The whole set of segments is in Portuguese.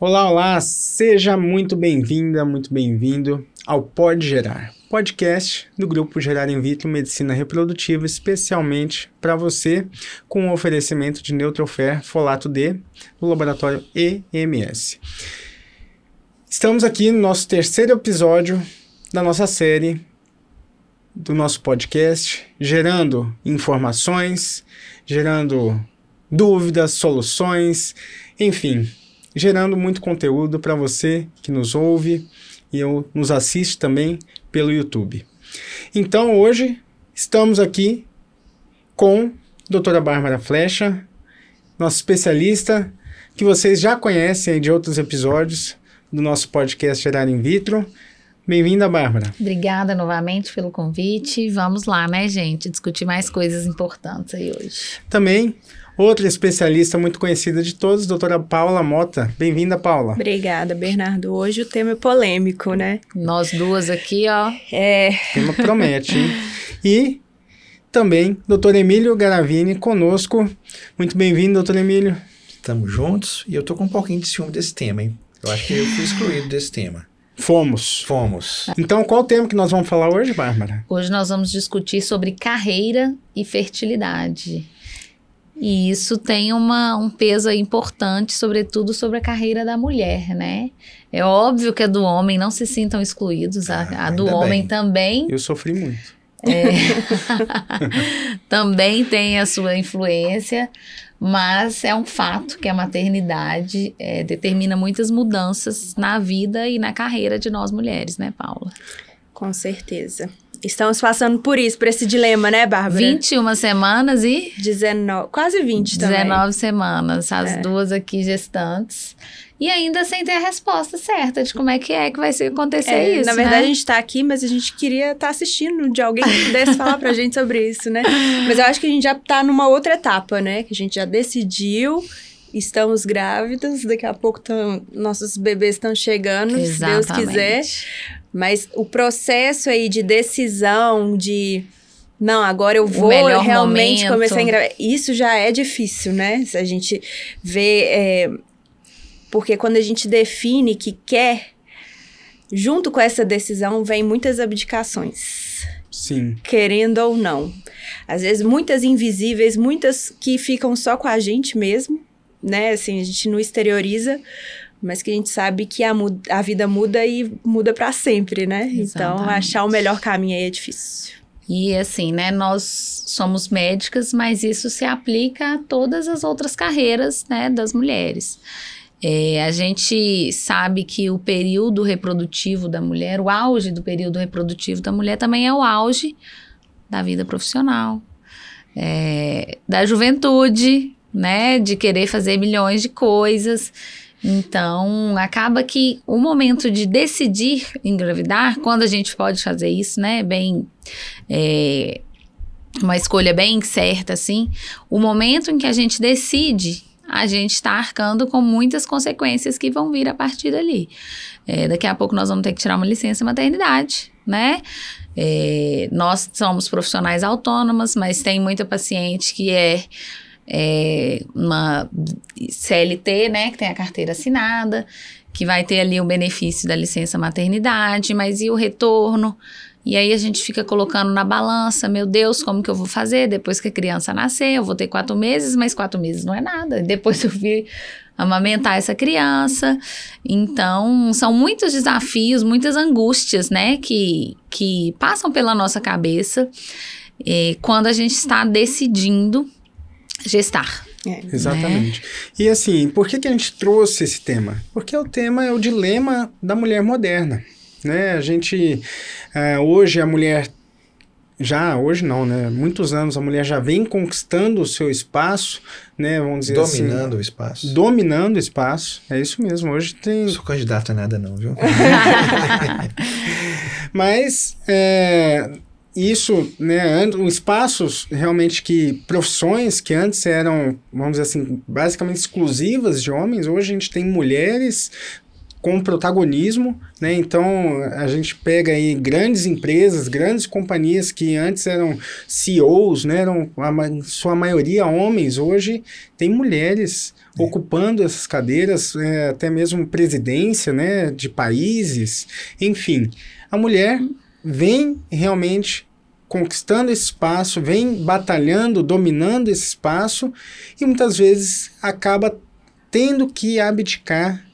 Olá, olá, seja muito bem-vinda, muito bem-vindo ao Pode Gerar, podcast do Grupo Gerar In Vitro Medicina Reprodutiva, especialmente para você, com o oferecimento de Neutrofer Folato D, do laboratório EMS. Estamos aqui no nosso terceiro episódio da nossa série, do nosso podcast, gerando informações, gerando dúvidas, soluções, enfim, gerando muito conteúdo para você que nos ouve e nos assiste também pelo YouTube. Então, hoje, estamos aqui com a doutora Bárbara Flecha, nossa especialista, que vocês já conhecem de outros episódios do nosso podcast Gerar In Vitro. Bem-vinda, Bárbara. Obrigada novamente pelo convite. Vamos lá, né, gente? Discutir mais coisas importantes aí hoje. Também, outra especialista muito conhecida de todos, doutora Paula Mota. Bem-vinda, Paula. Obrigada, Bernardo. Hoje o tema é polêmico, né? Nós duas aqui, ó. O tema promete, hein? E também, doutor Emílio Garavini conosco. Muito bem-vindo, doutor Emílio. Estamos juntos e eu tô com um pouquinho de ciúme desse tema, hein? Eu acho que eu fui excluído desse tema. Fomos. Então, qual o tema que nós vamos falar hoje, Bárbara? Hoje nós vamos discutir sobre carreira e fertilidade. E isso tem um peso aí importante, sobretudo sobre a carreira da mulher, né? É óbvio que a do homem, não se sintam excluídos, a do homem também. Eu sofri muito. Também tem a sua influência, mas é um fato que a maternidade determina muitas mudanças na vida e na carreira de nós mulheres, né, Paula? Com certeza. Estamos passando por esse dilema, né, Bárbara? 21 semanas e... 19, quase 20 também. 19 semanas, as duas aqui gestantes. E ainda sem ter a resposta certa de como é que vai acontecer isso, na verdade, né? a gente tá aqui, mas a gente queria estar assistindo de alguém que pudesse falar pra gente sobre isso, né? Mas eu acho que a gente já tá numa outra etapa, né? Que a gente já decidiu, estamos grávidas, daqui a pouco nossos bebês estão chegando, Exatamente. Se Deus quiser. Mas o processo aí de decisão, de... Não, agora eu vou realmente começar a engravidar. Isso já é difícil, né? Se a gente vê... Porque quando a gente define que quer, junto com essa decisão, vem muitas abdicações. Sim. Querendo ou não. Às vezes, muitas invisíveis, muitas que ficam só com a gente mesmo, né? Assim, a gente não exterioriza, mas que a gente sabe que a vida muda e muda para sempre, né? Exatamente. Então, achar o melhor caminho aí é difícil. E assim, né, nós somos médicas, mas isso se aplica a todas as outras carreiras, né, das mulheres. A gente sabe que o período reprodutivo da mulher, o auge do período reprodutivo da mulher também é o auge da vida profissional, da juventude, né, de querer fazer milhões de coisas. Então, acaba que o momento de decidir engravidar, quando a gente pode fazer isso, né, uma escolha bem certa, assim, o momento em que a gente decide, a gente está arcando com muitas consequências que vão vir a partir dali. Daqui a pouco nós vamos ter que tirar uma licença maternidade, né? Nós somos profissionais autônomas, mas tem muita paciente que uma CLT, né? Que tem a carteira assinada, que vai ter ali o benefício da licença maternidade, mas e o retorno? E aí a gente fica colocando na balança, meu Deus, como que eu vou fazer depois que a criança nascer? Eu vou ter 4 meses, mas 4 meses não é nada. Depois eu vir amamentar essa criança. Então, são muitos desafios, muitas angústias, né, que passam pela nossa cabeça quando a gente está decidindo gestar. Exatamente. E assim, por que a gente trouxe esse tema? Porque o tema é o dilema da mulher moderna. Né? A gente, hoje a mulher, hoje não, né? Muitos anos a mulher já vem conquistando o seu espaço, né? Vamos dizer Dominando assim, o espaço. Dominando o espaço, é isso mesmo, hoje tem... Não sou candidato a nada não, viu? Mas, isso, né, espaços realmente profissões que antes eram, vamos dizer assim, basicamente exclusivas de homens, hoje a gente tem mulheres com protagonismo, né? Então, a gente pega aí grandes empresas, grandes companhias que antes eram CEOs, né? Eram sua maioria homens, hoje tem mulheres ocupando essas cadeiras, até mesmo presidência, né? De países, enfim. A mulher vem realmente conquistando esse espaço, vem batalhando, dominando esse espaço e muitas vezes acaba tendo que abdicar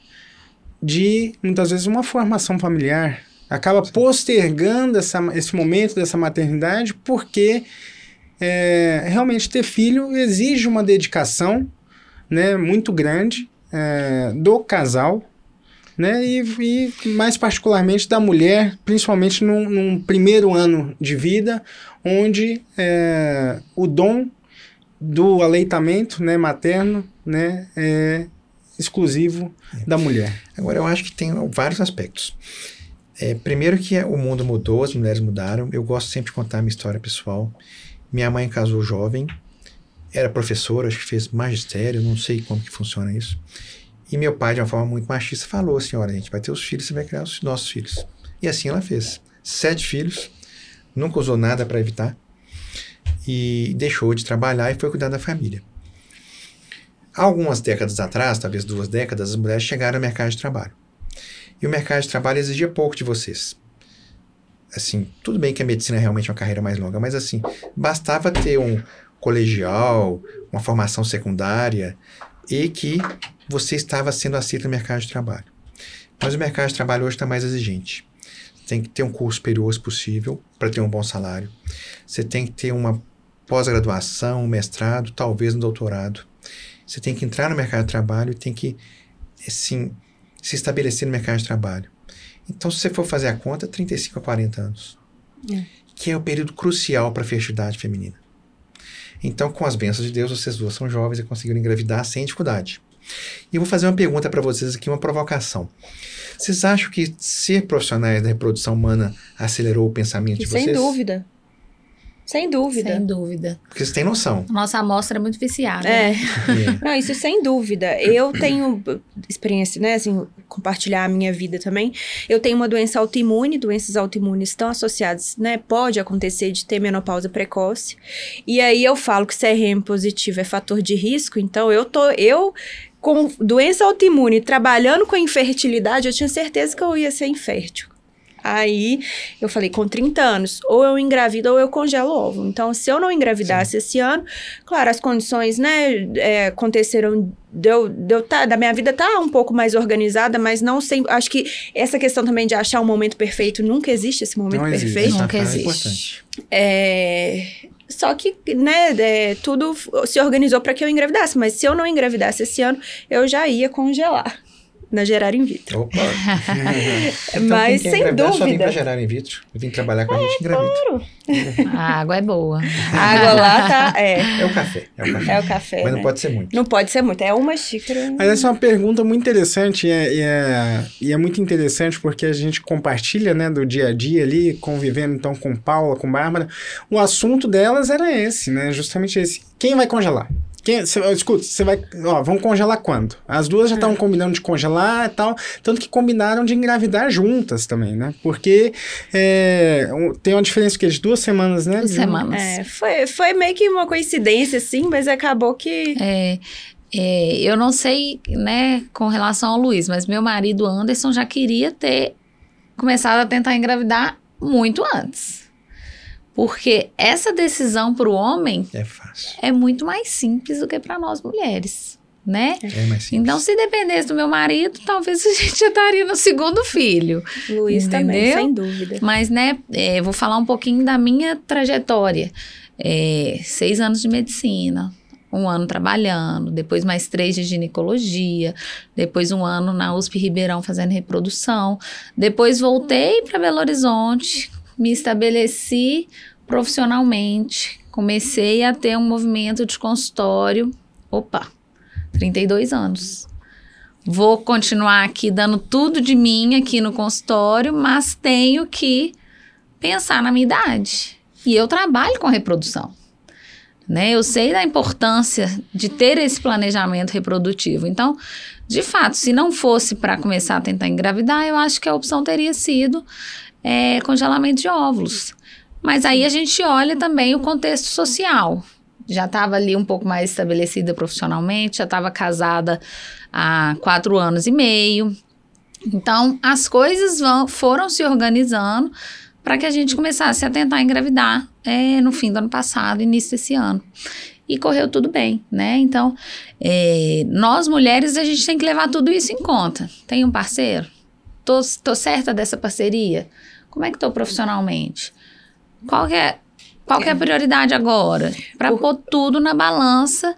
de, muitas vezes, uma formação familiar. Acaba postergando esse momento dessa maternidade porque realmente ter filho exige uma dedicação, né, muito grande do casal, né, e mais particularmente da mulher, principalmente num primeiro ano de vida, onde o dom do aleitamento, né, materno, né, é exclusivo da mulher. Agora, eu acho que tem vários aspectos. Primeiro que o mundo mudou, as mulheres mudaram. Eu gosto sempre de contar a minha história pessoal. Minha mãe casou jovem, era professora, acho que fez magistério, não sei como que funciona isso. E meu pai, de uma forma muito machista, falou assim, olha, a gente vai ter os filhos, você vai criar os nossos filhos. E assim ela fez. 7 filhos, nunca usou nada para evitar, e deixou de trabalhar e foi cuidar da família. Algumas décadas atrás, talvez 2 décadas, as mulheres chegaram ao mercado de trabalho. E o mercado de trabalho exigia pouco de vocês. Assim, tudo bem que a medicina é realmente uma carreira mais longa, mas assim, bastava ter um colegial, uma formação secundária e que você estava sendo aceito no mercado de trabalho. Mas o mercado de trabalho hoje está mais exigente. Você tem que ter um curso superior, se possível, para ter um bom salário. Você tem que ter uma pós-graduação, um mestrado, talvez um doutorado. Você tem que entrar no mercado de trabalho e tem que, assim, se estabelecer no mercado de trabalho. Então, se você for fazer a conta, 35 a 40 anos. Que é o período crucial para a fertilidade feminina. Então, com as bênçãos de Deus, vocês duas são jovens e conseguiram engravidar sem dificuldade. E eu vou fazer uma pergunta para vocês aqui, uma provocação. Vocês acham que ser profissionais da reprodução humana acelerou o pensamento de vocês? Sem dúvida. Sem dúvida. Sem dúvida. Porque vocês têm noção. Nossa amostra é muito viciada. Não, isso sem dúvida. Eu tenho experiência, né, assim, compartilhar a minha vida também. Eu tenho uma doença autoimune, doenças autoimunes estão associadas, né, pode acontecer de ter menopausa precoce. E aí eu falo que CRM positivo é fator de risco, então eu com doença autoimune, trabalhando com infertilidade, eu tinha certeza que eu ia ser infértil. Aí, eu falei, com 30 anos, ou eu engravido ou eu congelo o óvulo. Então, se eu não engravidasse esse ano, claro, as condições, né, aconteceram, da minha vida tá um pouco mais organizada, mas não sempre, acho que essa questão também de achar um momento perfeito, nunca existe esse momento perfeito. Nunca existe. Só que, né, tudo se organizou para que eu engravidasse, mas se eu não engravidasse esse ano, eu já ia congelar. Na gerar in vitro. Opa! Mas sem dúvida. Só vim pra gerar in vitro. Eu vim trabalhar com a gente engravida. Claro. A água é boa. A água lá tá. É o café. É o café. Mas né? não pode ser muito. Não pode ser muito. É uma xícara. Mas essa é uma pergunta muito interessante e é muito interessante porque a gente compartilha, né, do dia a dia ali, convivendo então com Paula, com Bárbara. O assunto delas era esse, né? Justamente esse. Quem vai congelar? Escuta, você vai... vamos congelar quando? As duas já estavam combinando de congelar e tal, tanto que combinaram de engravidar juntas também, né? Porque tem uma diferença de 2 semanas, né? 2 semanas. Foi meio que uma coincidência, assim, mas acabou que... Eu não sei, né, com relação ao Luiz, mas meu marido Anderson já queria ter começado a tentar engravidar muito antes. Porque essa decisão para o homem é muito mais simples do que para nós mulheres, né? É mais simples. Então, se dependesse do meu marido, talvez a gente já estaria no 2º filho. Luiz também, sem dúvida. Mas, né, vou falar um pouquinho da minha trajetória. 6 anos de medicina, 1 ano trabalhando, depois mais 3 de ginecologia, depois 1 ano na USP Ribeirão fazendo reprodução, depois voltei para Belo Horizonte, me estabeleci profissionalmente, comecei a ter um movimento de consultório, 32 anos. Vou continuar aqui dando tudo de mim aqui no consultório, mas tenho que pensar na minha idade. E eu trabalho com reprodução. né? Eu sei da importância de ter esse planejamento reprodutivo. Então, de fato, se não fosse para começar a tentar engravidar, eu acho que a opção teria sido congelamento de óvulos. Mas aí a gente olha também o contexto social. Já estava ali um pouco mais estabelecida profissionalmente, já estava casada há 4 anos e meio. Então, as coisas foram se organizando para que a gente começasse a tentar engravidar no fim do ano passado, início desse ano. E correu tudo bem, né? Então, nós mulheres, a gente tem que levar tudo isso em conta. Tem um parceiro? Tô certa dessa parceria? Como é que tô profissionalmente? Qual que é a prioridade agora? Para pôr tudo na balança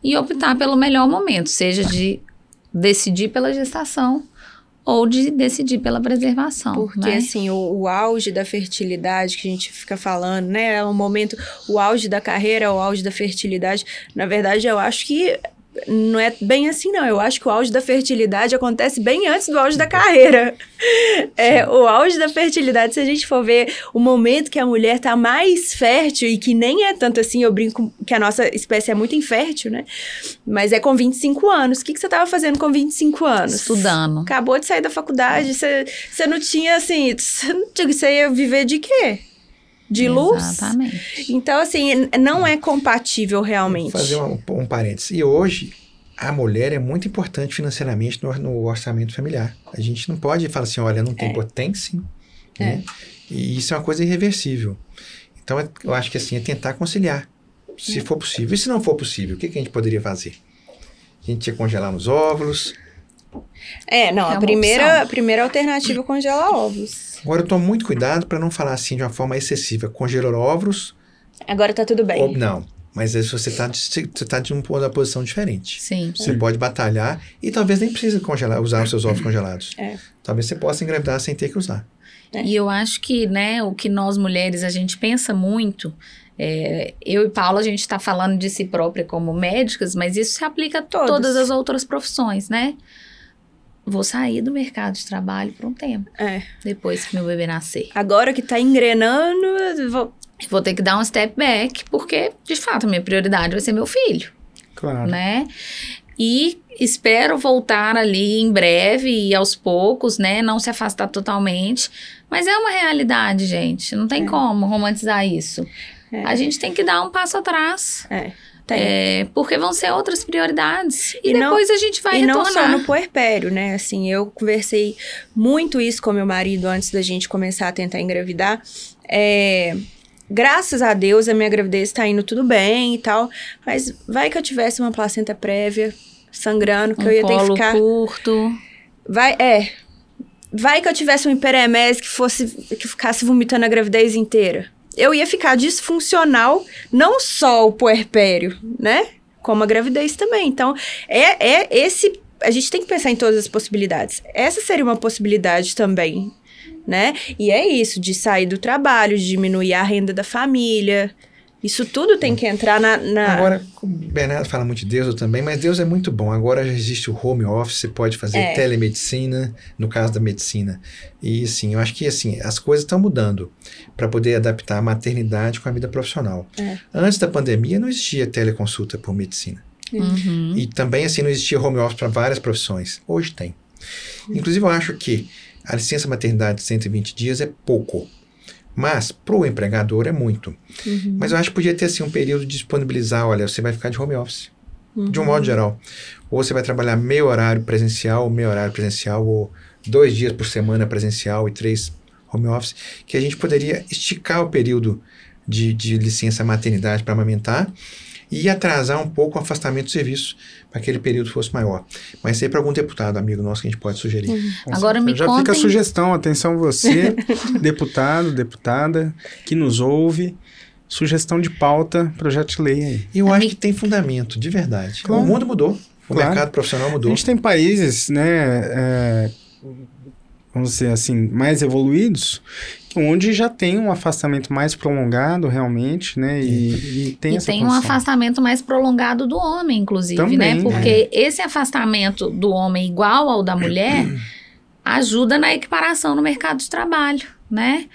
e optar pelo melhor momento, seja de decidir pela gestação ou de decidir pela preservação. Porque, né? assim, o auge da fertilidade que a gente fica falando, né? É um momento, o auge da carreira, o auge da fertilidade. Na verdade, eu acho que não é bem assim, não. Eu acho que o auge da fertilidade acontece bem antes do auge da carreira. O auge da fertilidade, se a gente for ver o momento que a mulher tá mais fértil, e que nem é tanto assim, eu brinco que a nossa espécie é muito infértil, né? Mas é com 25 anos. O que você tava fazendo com 25 anos? Estudando. Acabou de sair da faculdade, você não tinha, assim, você ia viver de quê? De luz? Exatamente. Então, assim, não é compatível realmente. Vou fazer um parênteses. E hoje, a mulher é muito importante financeiramente no orçamento familiar. A gente não pode falar assim, olha, não tem potência, sim. Né? E isso é uma coisa irreversível. Então, eu acho que assim, é tentar conciliar, se for possível. E se não for possível, o que a gente poderia fazer? A gente ia congelar nos óvulos. A primeira alternativa é congelar óvulos. Agora, eu tomo muito cuidado para não falar assim de uma forma excessiva. Congelar óvulos... Agora tá tudo bem. Não, mas aí você tá de uma posição diferente. Sim. Você pode batalhar e talvez nem precise usar os seus óvulos congelados. Talvez você possa engravidar sem ter que usar. E eu acho que, né, o que nós mulheres, a gente pensa muito... eu e Paula, a gente está falando de si própria como médicas, mas isso se aplica a todas as outras profissões, né? Vou sair do mercado de trabalho por um tempo. Depois que meu bebê nascer. Agora que tá engrenando, vou ter que dar um step back, porque, de fato, a minha prioridade vai ser meu filho. Claro. Né? E espero voltar ali em breve e aos poucos, né? Não se afastar totalmente. Mas é uma realidade, gente. Não tem como romantizar isso. A gente tem que dar um passo atrás. Porque vão ser outras prioridades. E depois a gente vai retornar. E não só no puerpério, né? Assim, eu conversei muito isso com meu marido antes da gente começar a tentar engravidar. Graças a Deus, a minha gravidez tá indo tudo bem e tal. Mas vai que eu tivesse uma placenta prévia, sangrando, que eu ia ter que ficar... curto. Vai que eu tivesse um hiperemese que ficasse vomitando a gravidez inteira. Eu ia ficar disfuncional, não só o puerpério, né? Como a gravidez também. Então, a gente tem que pensar em todas as possibilidades. Essa seria uma possibilidade também, né? E é isso, de sair do trabalho, de diminuir a renda da família. Isso tudo tem que entrar na... Agora, o Bernardo fala muito de Deus, eu também, mas Deus é muito bom. Agora já existe o home office, você pode fazer telemedicina, no caso da medicina. E, assim, eu acho que, assim, as coisas estão mudando para poder adaptar a maternidade com a vida profissional. Antes da pandemia, não existia teleconsulta por medicina. E também, assim, não existia home office para várias profissões. Hoje tem. Inclusive, eu acho que a licença maternidade de 120 dias é pouco. Mas, para o empregador, é muito. Mas eu acho que podia ter, assim, um período de disponibilizar, olha, você vai ficar de home office. De um modo geral. Ou você vai trabalhar meio horário presencial, ou 2 dias por semana presencial e 3 home office, que a gente poderia esticar o período de licença maternidade para amamentar e atrasar um pouco o afastamento do serviço para que aquele período fosse maior. Mas isso aí para algum deputado, amigo nosso, que a gente pode sugerir. Agora me já fica a sugestão, atenção você, deputado, deputada, que nos ouve, sugestão de pauta, projeto de lei aí. Eu acho que tem fundamento, de verdade. Claro. O mundo mudou, o mercado profissional mudou. A gente tem países, né, vamos dizer assim, mais evoluídos, onde já tem um afastamento mais prolongado realmente, né, e tem essa condição. Um afastamento mais prolongado do homem, inclusive, também, né, porque esse afastamento do homem igual ao da mulher ajuda na equiparação no mercado de trabalho, né,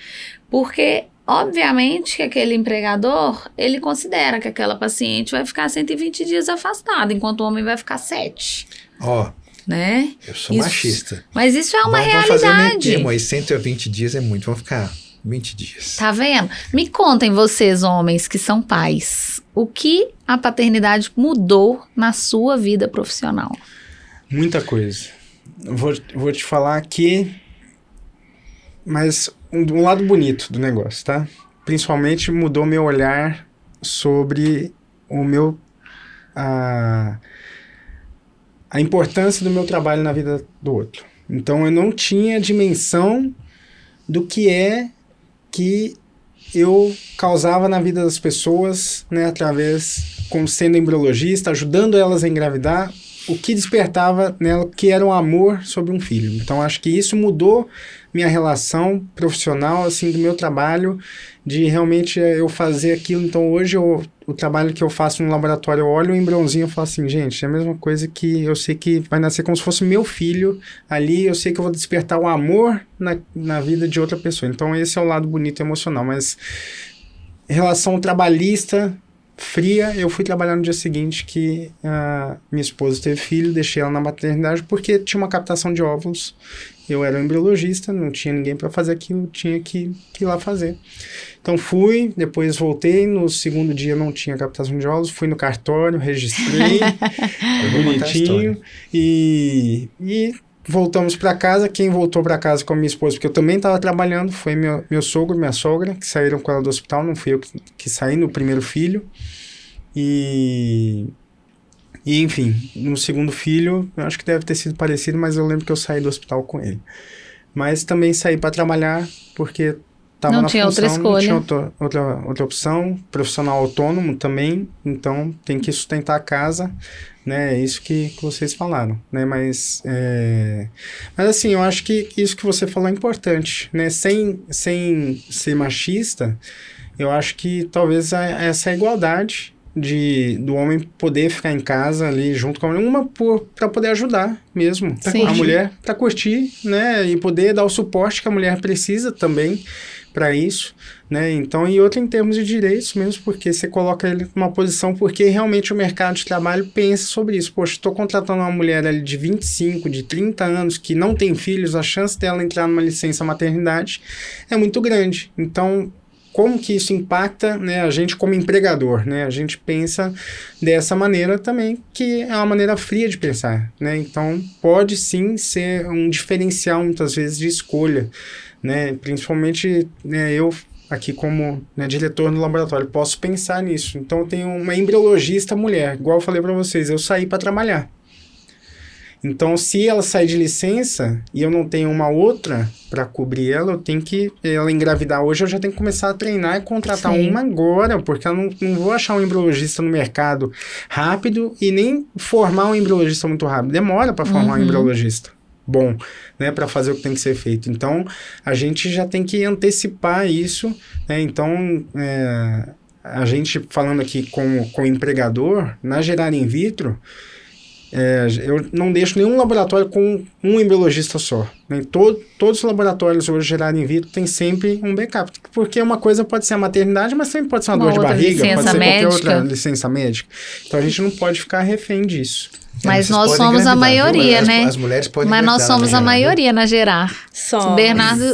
porque Obviamente que aquele empregador, ele considera que aquela paciente vai ficar 120 dias afastada, enquanto o homem vai ficar 7. Ó, né? Eu sou machista. Mas isso é uma realidade. Vamos fazer meio termo aí, 120 dias é muito, vamos ficar 20 dias. Tá vendo? Me contem vocês, homens que são pais, o que a paternidade mudou na sua vida profissional? Muita coisa. Vou te falar aqui, mas um lado bonito do negócio, tá? Principalmente mudou meu olhar sobre o meu... a importância do meu trabalho na vida do outro. Então, eu não tinha dimensão do que é que eu causava na vida das pessoas, né, através, como sendo embriologista, ajudando elas a engravidar, o que despertava nela, que era um amor sobre um filho. Então, acho que isso mudou minha relação profissional, assim, do meu trabalho, de realmente eu fazer aquilo. Então, hoje, o trabalho que eu faço no laboratório, eu olho o embriãozinho e falo assim, gente, é a mesma coisa que eu sei que vai nascer como se fosse meu filho ali, eu sei que eu vou despertar o amor na vida de outra pessoa. Então, esse é o lado bonito e emocional. Mas, em relação trabalhista... fria, eu fui trabalhar no dia seguinte que minha esposa teve filho, deixei ela na maternidade porque tinha uma captação de óvulos. Eu era um embriologista, não tinha ninguém para fazer aquilo, tinha que ir lá fazer. Então fui, depois voltei, no segundo dia não tinha captação de óvulos, fui no cartório, registrei, bonitinho, e voltamos para casa. Quem voltou para casa com a minha esposa, porque eu também estava trabalhando, foi meu sogro e minha sogra, que saíram com ela do hospital, não fui eu que saí no primeiro filho. E enfim, no segundo filho, eu acho que deve ter sido parecido, mas eu lembro que eu saí do hospital com ele. Mas também saí para trabalhar, porque estava na função, outra escolha. Não tinha outra opção, profissional autônomo também, então tem que sustentar a casa, né, é isso que vocês falaram, né, mas assim, eu acho que isso que você falou é importante, né, sem ser machista, eu acho que talvez essa igualdade do homem poder ficar em casa ali junto com a mulher, para poder ajudar mesmo, a mulher para curtir, né, e poder dar o suporte que a mulher precisa também para isso, né, então, e outra em termos de direitos mesmo, porque você coloca ele numa posição, porque realmente o mercado de trabalho pensa sobre isso. Poxa, estou contratando uma mulher ali de 25, de 30 anos, que não tem filhos, a chance dela entrar numa licença maternidade é muito grande. Então, como que isso impacta, né, a gente como empregador, né? A gente pensa dessa maneira também, que é uma maneira fria de pensar, né? Então, pode sim ser um diferencial, muitas vezes, de escolha, né? Principalmente, né, eu aqui como, né, diretor no laboratório, posso pensar nisso. Então, eu tenho uma embriologista mulher, igual eu falei para vocês, eu saí para trabalhar. Então, se ela sair de licença e eu não tenho uma outra para cobrir ela, eu tenho que... Ela engravidar hoje, eu já tenho que começar a treinar e contratar uma agora, porque eu não vou achar um embriologista no mercado rápido e nem formar um embriologista muito rápido. Demora para formar um embriologista bom, né, para fazer o que tem que ser feito. Então, a gente já tem que antecipar isso, né? Então, a gente falando aqui com o empregador, na Gerar In Vitro, eu não deixo nenhum laboratório com um embriologista só, né? Todos os laboratórios hoje Gerar In Vitro tem sempre um backup, porque uma coisa pode ser a maternidade, mas também pode ser uma dor de barriga, pode ser qualquer outra licença médica. Então a gente não pode ficar refém disso. Mas nós somos a maioria, né? As mulheres podem Mas nós somos a maioria na Gerar. Somos.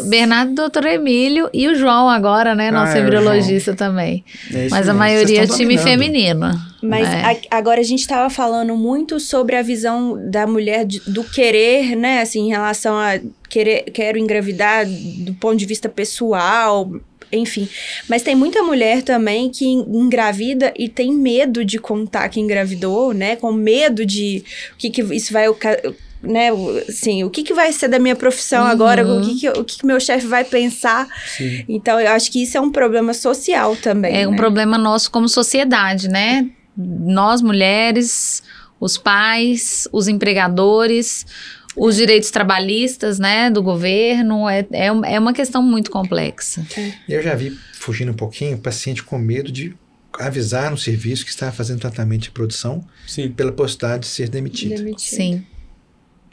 Bernardo, doutor Emílio e o João agora, né? Nosso embriologista também. Mas a maioria é time feminino. Mas agora a gente estava falando muito sobre a visão da mulher do querer, né? Assim, em relação a quero engravidar do ponto de vista pessoal, enfim. Mas tem muita mulher também que engravida e tem medo de contar que engravidou, né? Com medo de o que isso vai... né, assim, o que vai ser da minha profissão agora, o que meu chefe vai pensar. Sim. Então, eu acho que isso é um problema social também. É um problema nosso como sociedade, né? Nós, mulheres, os pais, os empregadores, os direitos trabalhistas, né, do governo, é uma questão muito complexa. Eu já vi, fugindo um pouquinho, paciente com medo de avisar no serviço que estava fazendo tratamento de produção pela possibilidade de ser demitido. Sim.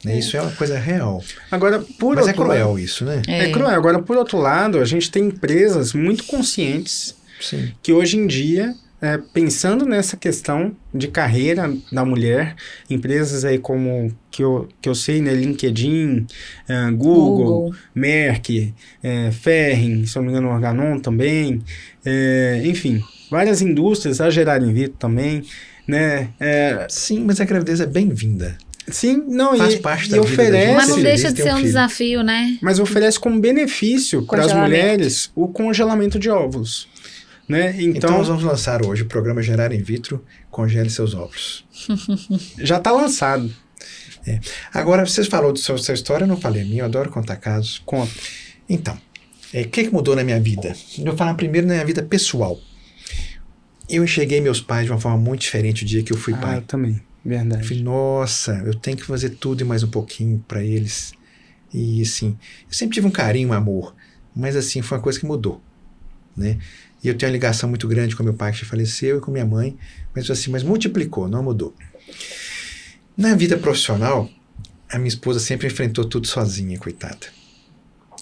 Isso é uma coisa real. Agora, Mas é cruel isso, né? É cruel. Agora, por outro lado, a gente tem empresas muito conscientes Sim. que hoje em dia, pensando nessa questão de carreira da mulher, empresas aí como que eu sei, né, LinkedIn, Google, Merck, Ferrin, se eu não me engano, Organon também, enfim, várias indústrias, a Gerar in Vitro também, né? Sim, mas a gravidez é bem-vinda. Sim, não, faz parte da vida oferece, da gente. Mas não deixa de ser um desafio, né? Mas oferece como benefício para as mulheres o congelamento de óvulos. Né? Então nós vamos lançar hoje o programa Gerar in Vitro, Congele Seus Óvulos. Já está lançado. Agora, vocês falaram da sua história, eu não falei a minha, eu adoro contar casos. Conta. Então, o que mudou na minha vida? Eu vou falar primeiro na minha vida pessoal. Eu enxerguei meus pais de uma forma muito diferente o dia que eu fui pai. Eu também, verdade. Eu falei, nossa, eu tenho que fazer tudo e mais um pouquinho para eles. E assim, eu sempre tive um carinho, um amor, mas assim, foi uma coisa que mudou, né? E eu tenho uma ligação muito grande com meu pai que já faleceu e com minha mãe, mas multiplicou, não mudou. Na vida profissional, a minha esposa sempre enfrentou tudo sozinha, coitada.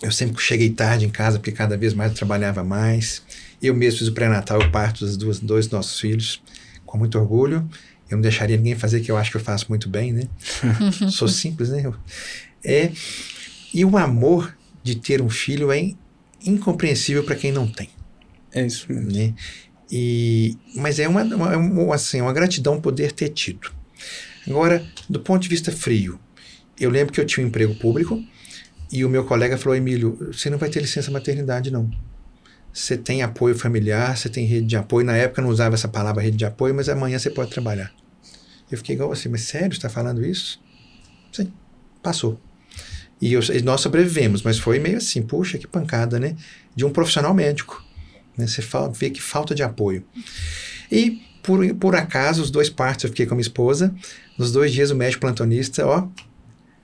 Eu sempre cheguei tarde em casa, porque cada vez mais eu trabalhava mais. Eu mesmo fiz o pré-natal e o parto dos dois nossos filhos, com muito orgulho. Eu não deixaria ninguém fazer, que eu acho que eu faço muito bem, né? Sou simples, né? E o amor de ter um filho é incompreensível para quem não tem. É isso mesmo. Né? Mas é uma gratidão poder ter tido. Agora, do ponto de vista frio, eu lembro que eu tinha um emprego público e o meu colega falou, Emílio, você não vai ter licença maternidade, não. Você tem apoio familiar, você tem rede de apoio. Na época eu não usava essa palavra rede de apoio, mas amanhã você pode trabalhar. Eu fiquei igual assim, mas sério, você está falando isso? Sim, passou. E nós sobrevivemos, mas foi meio assim, puxa, que pancada, né? De um profissional médico. Né? Você vê que falta de apoio. E, por acaso, os 2 partos eu fiquei com a minha esposa. Nos 2 dias, o médico plantonista,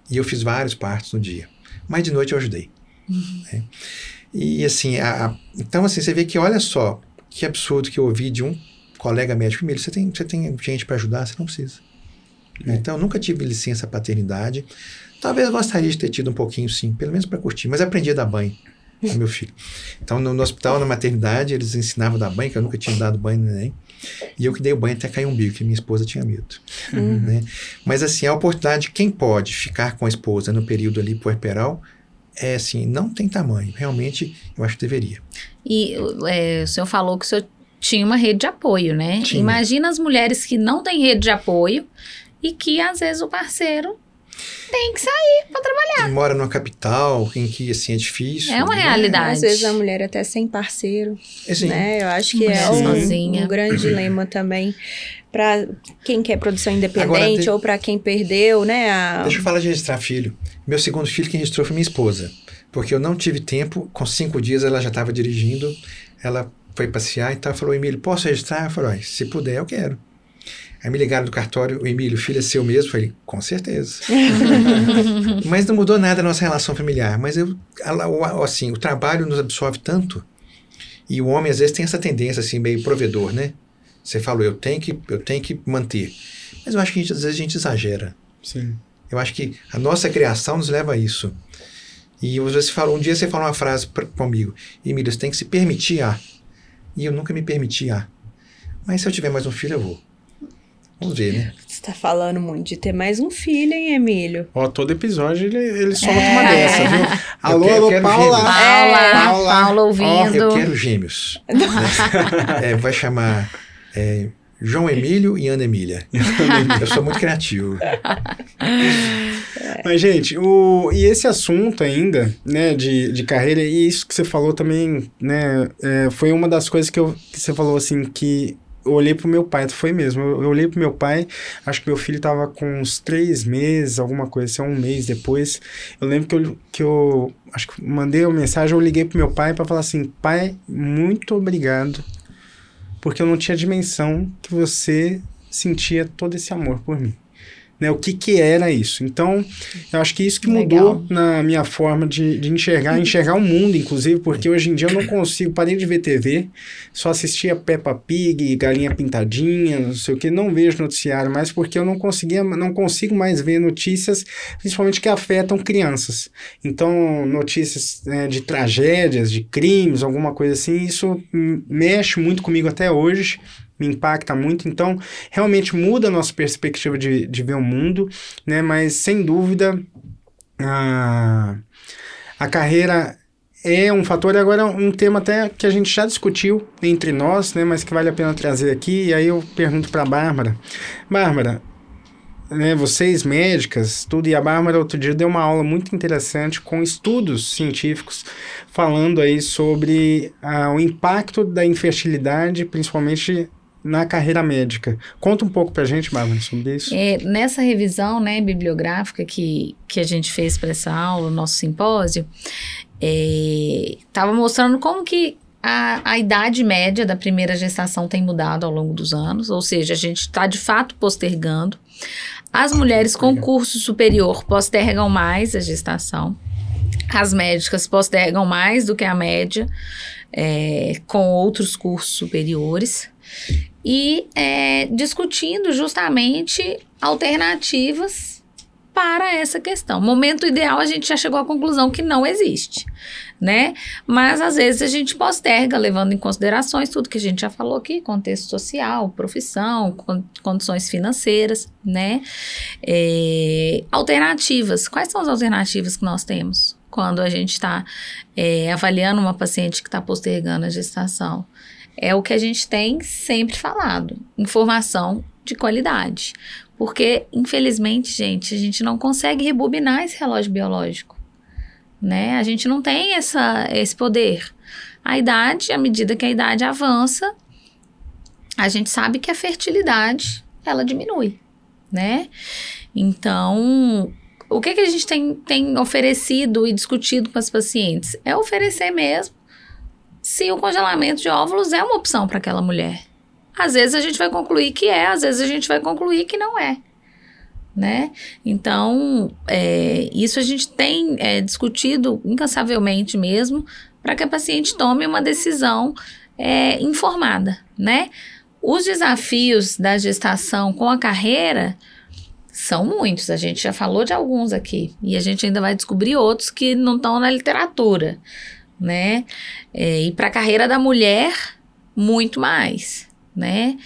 e eu fiz vários partos no dia. Mas de noite eu ajudei. Né? E assim, então assim, você vê que, olha só, que absurdo que eu ouvi de um colega médico. Emílio, você tem gente para ajudar? Você não precisa. Então, eu nunca tive licença paternidade. Talvez eu gostaria de ter tido um pouquinho, sim, pelo menos para curtir. Mas aprendi a dar banho ao meu filho. Então, no hospital, na maternidade, eles ensinavam a dar banho, que eu nunca tinha dado banho no neném. E eu que dei o banho até cair um bico, que minha esposa tinha medo. Né? Mas assim, a oportunidade, quem pode ficar com a esposa no período ali puerperal, assim, não tem tamanho. Realmente, eu acho que deveria. E o senhor falou que o senhor tinha uma rede de apoio, né? Tinha. Imagina as mulheres que não têm rede de apoio e que, às vezes, o parceiro tem que sair para trabalhar. E mora numa capital em que, assim, é difícil. É uma realidade. Às vezes a mulher até sem parceiro, Assim, né? Eu acho que é um grande dilema também para quem quer produção independente. Agora, ou para quem perdeu, né? Deixa eu falar de registrar filho. Meu segundo filho quem registrou foi minha esposa, porque eu não tive tempo. Com 5 dias ela já estava dirigindo, ela foi passear e tal, falou, Emílio, posso registrar? Eu falei, se puder, eu quero. Aí me ligaram do cartório, o Emílio, o filho é seu mesmo? Eu falei, com certeza. Mas não mudou nada a nossa relação familiar. Mas assim, o trabalho nos absorve tanto. E o homem, às vezes, tem essa tendência, assim, meio provedor, né? Você falou, eu tenho que manter. Mas eu acho que às vezes a gente exagera. Sim. Eu acho que a nossa criação nos leva a isso. E às vezes um dia você falou uma frase comigo, Emílio, você tem que se permitir a. E eu nunca me permiti a. Mas se eu tiver mais um filho, eu vou. Vamos ver, né? Você tá falando muito de ter mais um filho, hein, Emílio? Todo episódio ele solta uma dessa, viu? Alô, Paula. Paula ouvindo. Eu quero gêmeos. Vai chamar João Emílio e Ana Emília. Eu sou muito criativo. Mas, gente, e esse assunto ainda, né, de carreira, e isso que você falou também, né, foi uma das coisas que você falou, assim, que eu olhei pro meu pai, foi mesmo, eu olhei pro meu pai, acho que meu filho tava com uns 3 meses, alguma coisa assim, 1 mês depois, eu lembro que eu acho que mandei uma mensagem, eu liguei pro meu pai para falar assim, pai, muito obrigado, porque eu não tinha dimensão que você sentia todo esse amor por mim, né, o que era isso. Então, eu acho que isso que mudou na minha forma de enxergar o mundo, inclusive, porque hoje em dia eu não consigo, parei de ver TV, só assistia Peppa Pig, Galinha Pintadinha, não sei o que, não vejo noticiário mais, porque eu não consigo mais ver notícias, principalmente que afetam crianças. Então, notícias de tragédias, de crimes, alguma coisa assim, isso mexe muito comigo até hoje, me impacta muito, então realmente muda a nossa perspectiva de ver o mundo, né? Mas sem dúvida a carreira é um fator. E agora um tema até que a gente já discutiu entre nós, né? Mas que vale a pena trazer aqui, e aí eu pergunto para a Bárbara, né, vocês médicas, tudo, e a Bárbara outro dia deu uma aula muito interessante com estudos científicos falando aí sobre o impacto da infertilidade, principalmente na carreira médica. Conta um pouco pra gente, Bárbara, sobre isso. Nessa revisão, né, bibliográfica que a gente fez para essa aula, o nosso simpósio, estava mostrando como que a idade média da primeira gestação tem mudado ao longo dos anos, ou seja, a gente está de fato postergando. As mulheres com curso superior postergam mais a gestação. As médicas postergam mais do que a média com outros cursos superiores. E discutindo justamente alternativas para essa questão. Momento ideal, a gente já chegou à conclusão que não existe, né? Mas, às vezes, a gente posterga, levando em considerações tudo que a gente já falou aqui, contexto social, profissão, condições financeiras, né? Alternativas. Quais são as alternativas que nós temos quando a gente está avaliando uma paciente que está postergando a gestação? É o que a gente tem sempre falado, informação de qualidade. Porque, infelizmente, gente, a gente não consegue rebobinar esse relógio biológico, né? A gente não tem esse poder. A idade, à medida que a idade avança, a gente sabe que a fertilidade, ela diminui, né? Então, o que a gente tem oferecido e discutido com as pacientes? É oferecer mesmo se o congelamento de óvulos é uma opção para aquela mulher. Às vezes a gente vai concluir que às vezes a gente vai concluir que não é, né? Então, isso a gente tem discutido incansavelmente mesmo, para que a paciente tome uma decisão informada, né? Os desafios da gestação com a carreira são muitos, a gente já falou de alguns aqui, e a gente ainda vai descobrir outros que não estão na literatura, né? E para a carreira da mulher, muito mais, né?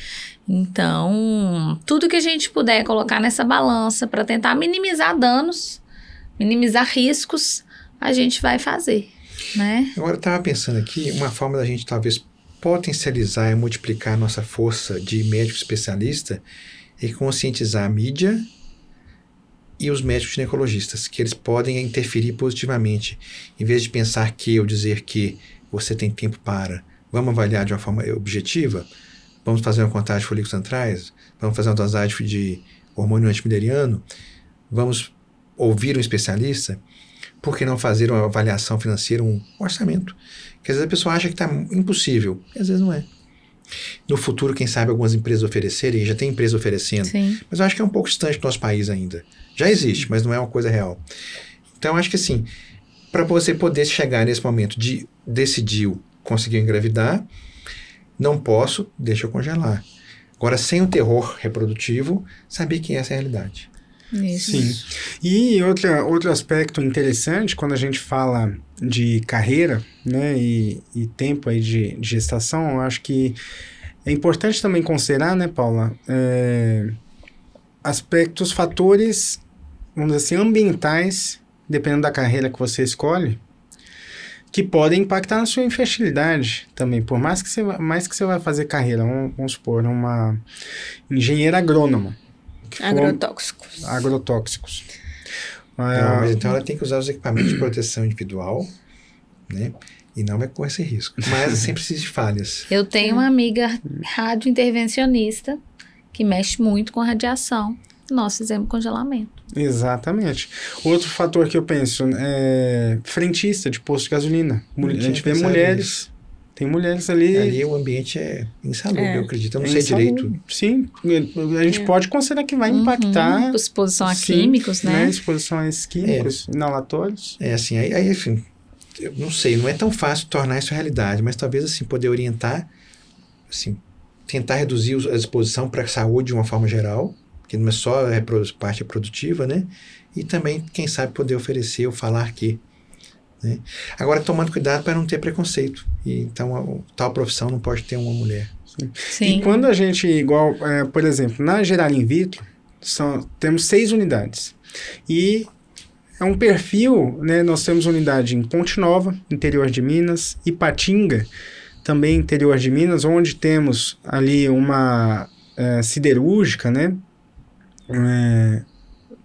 Então, tudo que a gente puder colocar nessa balança para tentar minimizar danos, minimizar riscos, a gente vai fazer, né? Agora, eu estava pensando aqui, uma forma da gente talvez potencializar e multiplicar a nossa força de médico especialista é conscientizar a mídia e os médicos ginecologistas, que eles podem interferir positivamente. Em vez de pensar que ou dizer que você tem tempo para, vamos avaliar de uma forma objetiva, vamos fazer uma contagem de folículos centrais, vamos fazer uma dosagem de hormônio antimileriano, vamos ouvir um especialista, por que não fazer uma avaliação financeira, um orçamento? Porque às vezes a pessoa acha que está impossível, e às vezes não é. No futuro, quem sabe algumas empresas oferecerem, já tem empresa oferecendo, Sim. Mas eu acho que é um pouco distante do nosso país ainda. Já existe, mas não é uma coisa real. Então, acho que assim, para você poder chegar nesse momento de decidiu, conseguiu engravidar, não posso, deixa eu congelar. Agora, sem o terror reprodutivo, saber que essa é a realidade. Isso. Sim. E outro aspecto interessante, quando a gente fala de carreira, né, e tempo aí de gestação, eu acho que é importante também considerar, né, Paula, aspectos, fatores, vamos dizer assim, ambientais, dependendo da carreira que você escolhe, que podem impactar na sua infertilidade também. Por mais que você vai fazer carreira, vamos supor, uma engenheira agrônoma. Agrotóxicos. Mas então ela tem que usar os equipamentos de proteção individual, né? E não vai correr esse risco. Mas sempre existe falhas. Eu tenho uma amiga radiointervencionista que mexe muito com radiação. Nós fizemos congelamento. Exatamente. Outro fator que eu penso é frentista de posto de gasolina. A gente vê mulheres Tem mulheres ali... Ali o ambiente é insalubre, eu acredito. Eu não sei direito. Sim, a gente pode considerar que vai impactar... Exposição a químicos, né? Exposição a químicos, inalatórios. Assim, aí, enfim, eu não sei, não é tão fácil tornar isso realidade, mas talvez, assim, poder orientar, assim, tentar reduzir a exposição para a saúde de uma forma geral, que não é só a parte reprodutiva, né? E também, quem sabe, poder oferecer ou falar que, né? Agora, tomando cuidado para não ter preconceito. Então, tal profissão não pode ter uma mulher. Sim. E quando a gente, por exemplo, na Gerar In Vitro, temos 6 unidades. E é um perfil, né? Nós temos unidade em Ponte Nova, interior de Minas, Ipatinga, também interior de Minas, onde temos ali uma siderúrgica, né?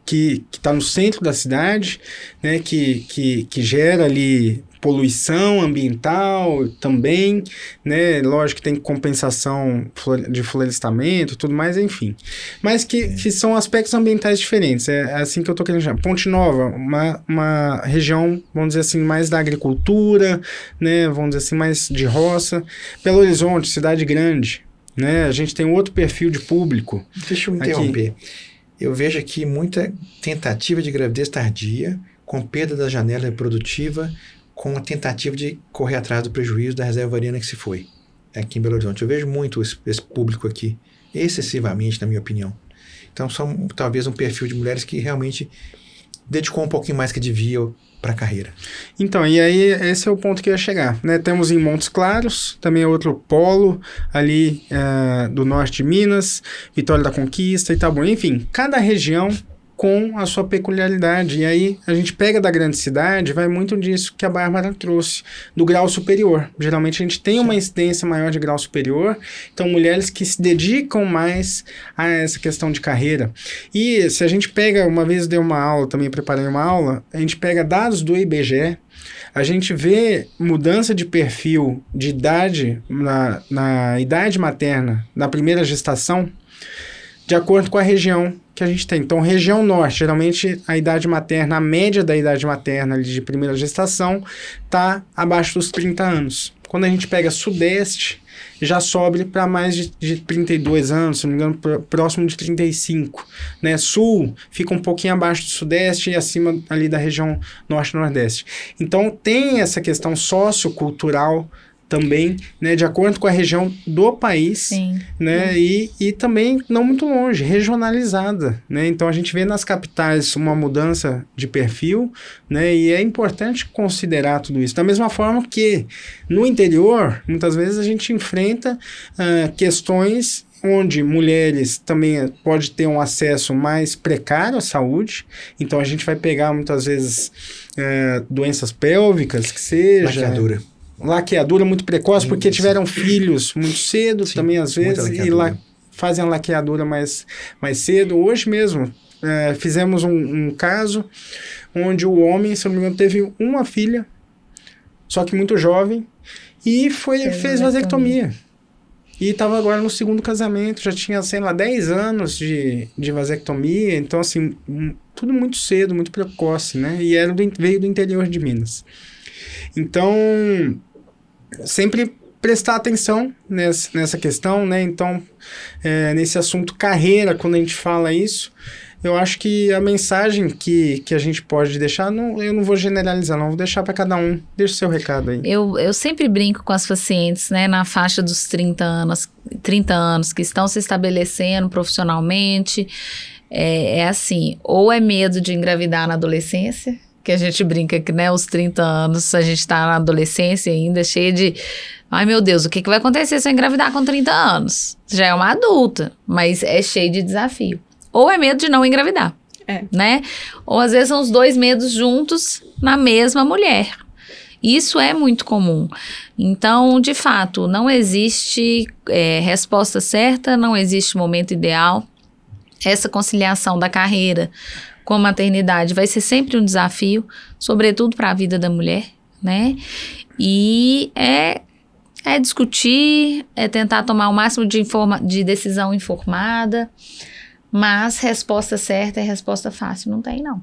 Que está no centro da cidade, né, que gera ali poluição ambiental também, né, lógico que tem compensação de florestamento e tudo mais, enfim. Mas que são aspectos ambientais diferentes, é assim que eu estou querendo chamar. Ponte Nova, uma região, vamos dizer assim, mais da agricultura, né, vamos dizer assim, mais de roça. Belo Horizonte, cidade grande, né, a gente tem outro perfil de público. Deixa eu me interromper. Eu vejo aqui muita tentativa de gravidez tardia, com perda da janela reprodutiva, com a tentativa de correr atrás do prejuízo da reserva ovariana que se foi aqui em Belo Horizonte. Eu vejo muito esse público aqui, excessivamente, na minha opinião. Então, são talvez um perfil de mulheres que realmente dedicou um pouquinho mais que devia para a carreira. Então, e aí esse é o ponto que eu ia chegar, né? Temos em Montes Claros, também outro polo ali do norte de Minas, Vitória da Conquista, Itabuna, enfim, cada região com a sua peculiaridade. E aí a gente pega da grande cidade, vai muito disso que a Bárbara trouxe, do grau superior. Geralmente a gente tem uma incidência maior de grau superior, então mulheres que se dedicam mais a essa questão de carreira. E se a gente pega, uma vez dei uma aula, também preparei uma aula, a gente pega dados do IBGE, a gente vê mudança de perfil de idade na idade materna, na primeira gestação, de acordo com a região que a gente tem. Então, região norte, geralmente a idade materna, a média da idade materna ali de primeira gestação está abaixo dos 30 anos. Quando a gente pega sudeste, já sobe para mais de 32 anos, se não me engano, próximo de 35. Né? Sul fica um pouquinho abaixo do sudeste e acima ali da região norte e nordeste. Então, tem essa questão sociocultural também, né, de acordo com a região do país. Sim. Né, e também não muito longe, regionalizada, né, então a gente vê nas capitais uma mudança de perfil, né, e é importante considerar tudo isso, da mesma forma que no interior, muitas vezes a gente enfrenta questões onde mulheres também podem ter um acesso mais precário à saúde, então a gente vai pegar muitas vezes doenças pélvicas, que seja... Laqueadura muito precoce, porque tiveram filhos muito cedo. Sim, também, às vezes, e fazem a laqueadura mais cedo. Hoje mesmo, fizemos um caso onde o homem, se não me engano, teve uma filha, só que muito jovem, e fez vasectomia. E estava agora no segundo casamento, já tinha, sei lá, 10 anos de vasectomia, então, assim, tudo muito cedo, muito precoce, né? E veio do interior de Minas. Então, sempre prestar atenção nessa questão, né? Então, nesse assunto carreira, quando a gente fala isso, eu acho que a mensagem que a gente pode deixar, eu não vou generalizar, não, vou deixar para cada um. Deixa o seu recado aí. Eu sempre brinco com as pacientes, né, na faixa dos 30 anos, que estão se estabelecendo profissionalmente, assim, ou é medo de engravidar na adolescência, que a gente brinca que, né, os 30 anos, a gente tá na adolescência ainda, cheia de... Ai, meu Deus, o que vai acontecer se eu engravidar com 30 anos? Já é uma adulta, mas é cheio de desafio. Ou é medo de não engravidar, né? Ou às vezes são os dois medos juntos na mesma mulher. Isso é muito comum. Então, de fato, não existe resposta certa, não existe momento ideal. Essa conciliação da carreira com a maternidade vai ser sempre um desafio, sobretudo para a vida da mulher, né? E é discutir, é tentar tomar o máximo de decisão informada, mas resposta certa e resposta fácil não tem, não.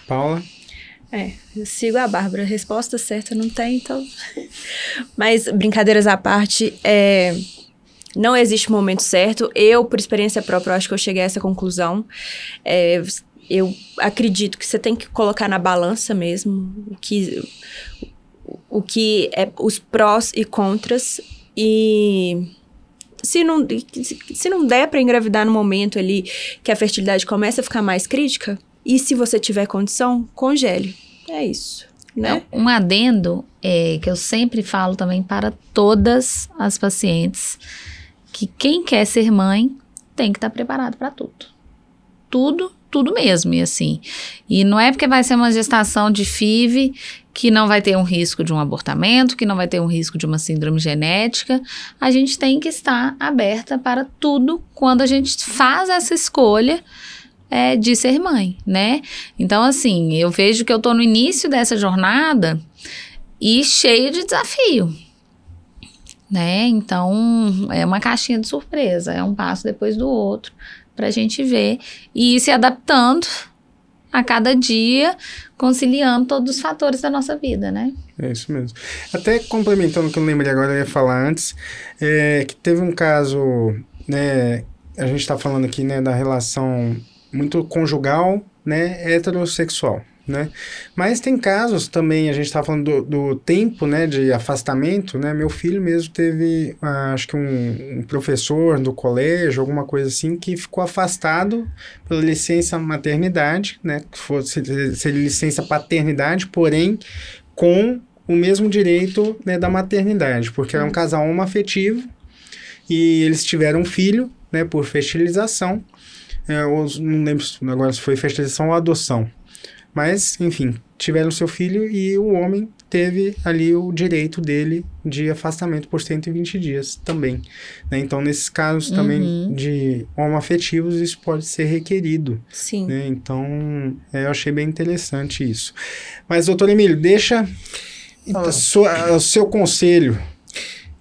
Paula? Eu sigo a Bárbara. Resposta certa não tem, então... Mas, brincadeiras à parte, não existe momento certo. Eu, por experiência própria, acho que eu cheguei a essa conclusão. Eu acredito que você tem que colocar na balança mesmo o que é os prós e contras. E se não der para engravidar no momento ali que a fertilidade começa a ficar mais crítica, e se você tiver condição, congele. É isso, né? Um adendo que eu sempre falo também para todas as pacientes, que quem quer ser mãe tem que estar preparado para tudo. Tudo mesmo, e assim. E não é porque vai ser uma gestação de FIV que não vai ter um risco de um abortamento, que não vai ter um risco de uma síndrome genética. A gente tem que estar aberta para tudo quando a gente faz essa escolha de ser mãe, né? Então, assim, eu vejo que eu tô no início dessa jornada e cheio de desafio, né? Então, é uma caixinha de surpresa, é um passo depois do outro pra gente ver e ir se adaptando a cada dia, conciliando todos os fatores da nossa vida, né? É isso mesmo. Até complementando o que eu lembrei agora, eu ia falar antes, que teve um caso, né, a gente tá falando aqui, né, da relação muito conjugal, né, heterossexual, né, mas tem casos também, a gente tá falando do tempo, né, de afastamento, né, meu filho mesmo teve, acho que um professor do colégio, alguma coisa assim, que ficou afastado pela licença maternidade, né, que fosse licença paternidade, porém com o mesmo direito, né, da maternidade, porque era um casal homoafetivo e eles tiveram um filho, né, por fertilização. Não lembro agora se foi fertilização ou adoção. Mas, enfim, tiveram seu filho e o homem teve ali o direito dele de afastamento por 120 dias também, né? Então, nesses casos também de homoafetivos, isso pode ser requerido. Sim. Né? Então, eu achei bem interessante isso. Mas, doutor Emílio, deixa o seu conselho.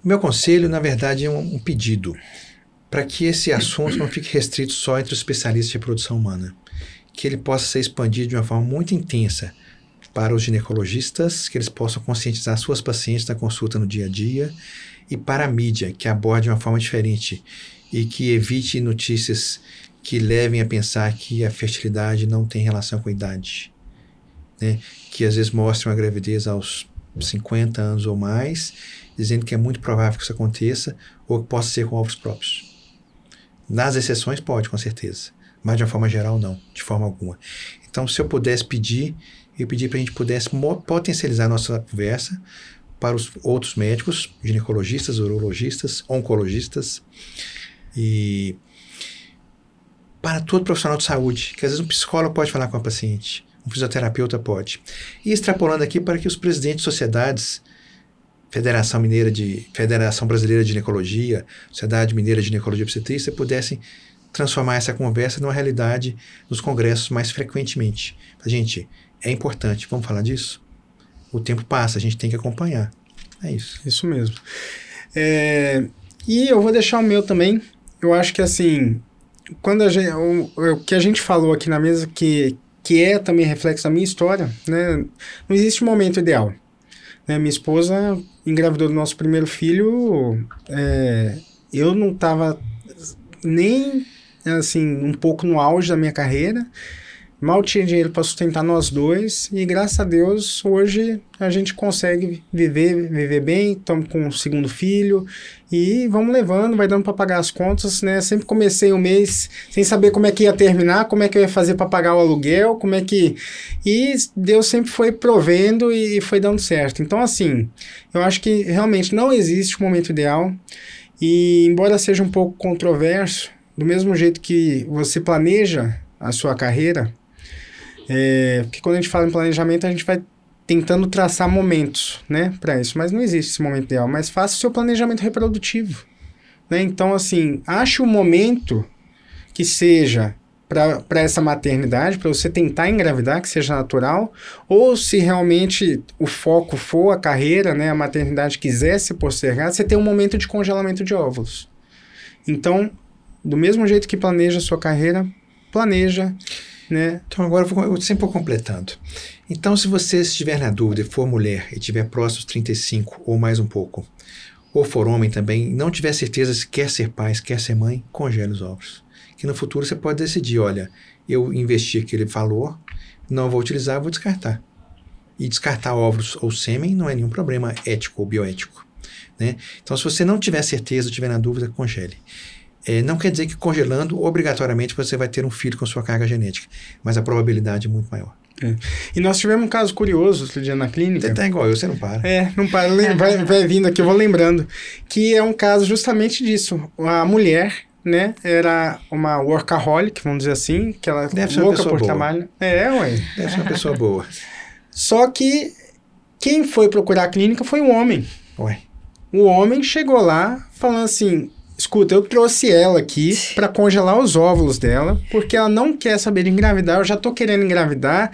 Meu conselho, na verdade, é um pedido para que esse assunto não fique restrito só entre os especialistas de reprodução humana, que ele possa ser expandido de uma forma muito intensa para os ginecologistas, que eles possam conscientizar suas pacientes na consulta no dia a dia, e para a mídia, que aborde de uma forma diferente e que evite notícias que levem a pensar que a fertilidade não tem relação com a idade, né? Que às vezes mostram a gravidez aos 50 anos ou mais, dizendo que é muito provável que isso aconteça ou que possa ser com ovos próprios. Nas exceções pode, com certeza, mas de uma forma geral não, de forma alguma. Então, se eu pudesse pedir, eu pedi para a gente pudesse potencializar a nossa conversa para os outros médicos, ginecologistas, urologistas, oncologistas e para todo profissional de saúde, que às vezes um psicólogo pode falar com a paciente, um fisioterapeuta pode. E extrapolando aqui para que os presidentes de sociedades, Federação Brasileira de Ginecologia, Sociedade Mineira de Ginecologia e Obstetrícia, pudessem transformar essa conversa numa realidade nos congressos mais frequentemente. Gente, é importante, vamos falar disso? O tempo passa, a gente tem que acompanhar. É isso. Isso mesmo. E eu vou deixar o meu também. Eu acho que assim, quando o que a gente falou aqui na mesa, que é também reflexo da minha história, né? Não existe momento ideal. Né? Minha esposa engravidou do nosso primeiro filho, eu não estava nem assim, um pouco no auge da minha carreira, mal tinha dinheiro para sustentar nós dois, e graças a Deus hoje a gente consegue viver bem, estamos com o segundo filho e vamos levando, vai dando para pagar as contas, né? Sempre comecei o mês sem saber como é que ia terminar, como é que eu ia fazer para pagar o aluguel, e Deus sempre foi provendo e foi dando certo. Então, assim, eu acho que realmente não existe um momento ideal, e embora seja um pouco controverso, do mesmo jeito que você planeja a sua carreira, porque quando a gente fala em planejamento, a gente vai tentando traçar momentos, né, para isso, mas não existe esse momento ideal, mas faça o seu planejamento reprodutivo, né? Então, assim, ache um momento que seja para essa maternidade, para você tentar engravidar, que seja natural, ou se realmente o foco for a carreira, né, a maternidade quiser se postergar, você tem um momento de congelamento de óvulos. Então, do mesmo jeito que planeja a sua carreira, planeja né? Então agora eu sempre vou completando. Então se você estiver na dúvida e for mulher e tiver próximo dos 35 ou mais um pouco, ou for homem também, e não tiver certeza se quer ser pai, se quer ser mãe, congele os óvulos. Que no futuro você pode decidir, olha, eu investi aquele valor, não vou utilizar, vou descartar. E descartar óvulos ou sêmen não é nenhum problema ético ou bioético, né? Então se você não tiver certeza, tiver na dúvida, congele. Não quer dizer que congelando, obrigatoriamente, você vai ter um filho com sua carga genética, mas a probabilidade é muito maior. E nós tivemos um caso curioso outro dia na clínica. Você tá igual eu, você não para. Não para. Vai vindo aqui, eu vou lembrando. Que é um caso justamente disso. A mulher, né, era uma workaholic, vamos dizer assim, que ela deve ser uma louca pessoa por boa. trabalho. Ué. Deve ser uma pessoa boa. Só que quem foi procurar a clínica foi um homem. Ué. O homem chegou lá falando assim... Escuta, eu trouxe ela aqui para congelar os óvulos dela, porque ela não quer saber de engravidar, eu já tô querendo engravidar,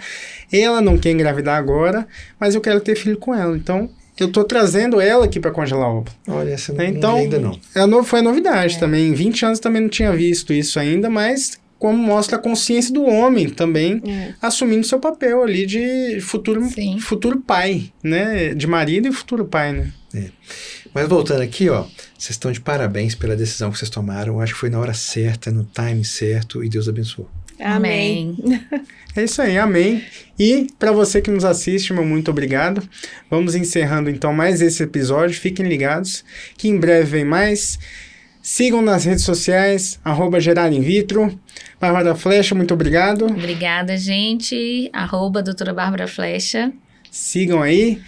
ela não quer engravidar agora, mas eu quero ter filho com ela, então eu tô trazendo ela aqui para congelar óvulo. Olha, essa então, não vi ainda não. Foi a novidade também, em 20 anos também não tinha visto isso ainda, mas como mostra a consciência do homem também, assumindo seu papel ali de futuro pai, né, de marido e futuro pai, né. Mas voltando aqui, ó, vocês estão de parabéns pela decisão que vocês tomaram. Eu acho que foi na hora certa, no time certo, e Deus abençoe. Amém. É isso aí, amém. E para você que nos assiste, meu muito obrigado. Vamos encerrando então mais esse episódio. Fiquem ligados que em breve vem mais. Sigam nas redes sociais, @GerarInVitro. Bárbara Flecha, muito obrigado. Obrigada, gente. @doutora Bárbara Flecha. Sigam aí.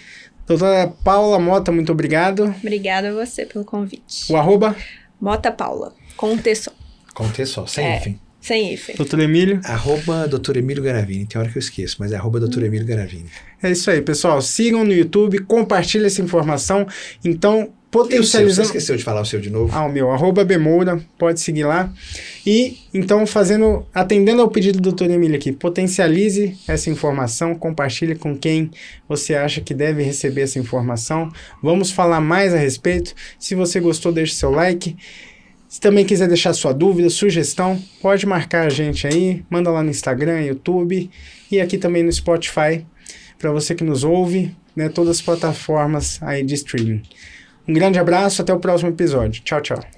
Doutora Paula Mota, muito obrigado. Obrigada a você pelo convite. O @ Mota Paula, com um T só. Com um T só, sem hífen. Sem hífen. Doutor Emílio. @Dr. Emílio Garavini. Tem hora que eu esqueço, mas é @Dr. Emílio Garavini. É isso aí, pessoal. Sigam no YouTube, compartilhem essa informação. Então, potencializando... Você esqueceu de falar o seu de novo? O meu, @Bmoura, pode seguir lá. E, então, atendendo ao pedido do Dr. Emílio aqui, potencialize essa informação, compartilhe com quem você acha que deve receber essa informação. Vamos falar mais a respeito. Se você gostou, deixe seu like. Se também quiser deixar sua dúvida, sugestão, pode marcar a gente aí, manda lá no Instagram, YouTube e aqui também no Spotify, para você que nos ouve, né, todas as plataformas aí de streaming. Um grande abraço, até o próximo episódio. Tchau, tchau.